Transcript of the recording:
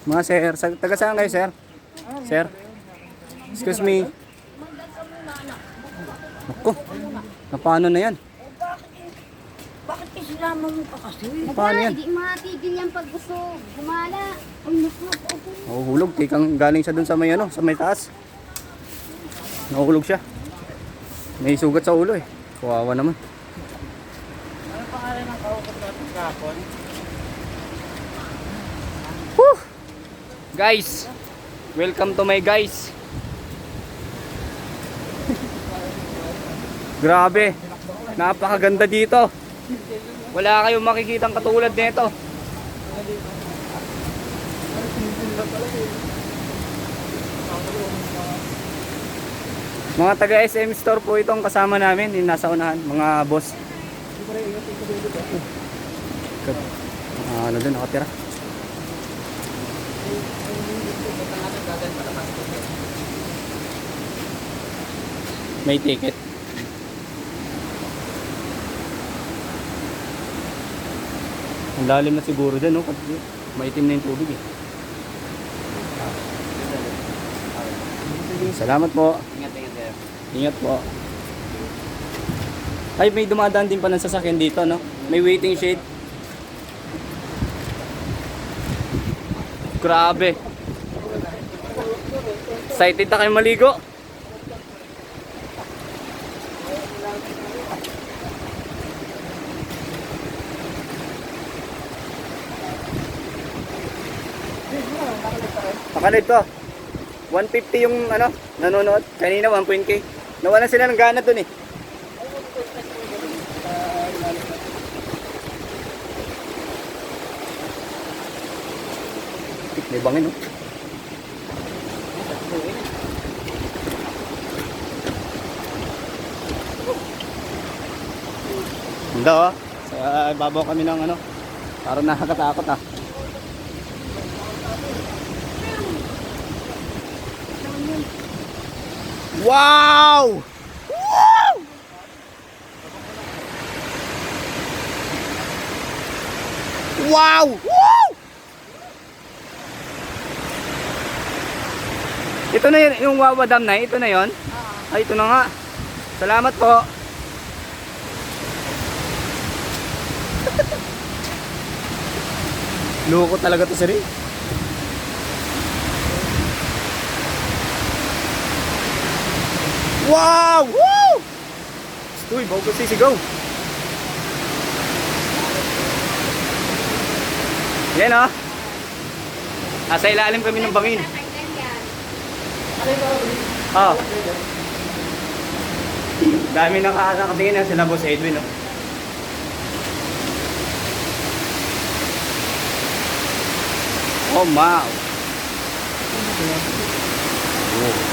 Mga sir, taga saan kayo sir? Sir? Excuse me. Ako, paano na yan? Bakit isinama mo pa kasi? Paano yan? Hindi matigil yan pag gusto gumala. Ay, naku. Nahuhulog, tikang galing siya dun sa may ano, sa may taas. Nahuhulog siya. May sugat sa ulo eh. Kawawa naman. Ano pangalan ng kausap natin kahapon? Woo! Guys, welcome to my guys. Grabe, napakaganda dito. Wala kayong makikitang katulad nito. Mga taga SM store po itong kasama namin, yung nasa unahan, mga boss. Ano din nakatira? May ticket. Ang lalim na siguro dyan, no? Kasi maitim na yung tubig eh. Salamat po. Ingat, sir. Ingat po. Ay, may dumadaan din pa ng sasakyan dito, no? May waiting shade. Grabe. Excited na kayo maligo. Nakalive to. 150 yung ano, nanonood. Kanina 1.k. Nawalan sila ng gana dun eh. May bangin no. Hindi oh. Sa ibabaw kami ng ano. Parang nakakatakot ah. Wow! Wow! Wow! Wow! Ito na yun, yung Wawa Dam na, ito na yun? Ay, ito na nga. Salamat po. Loko talaga to sir eh. Wow! Woo! Uy, bago ko sisigaw. Yan o. Nasa ilalim kami ng bangin. Oh. Dami nakakatingin na sila Boss Edwin no. Oh wow. Oh.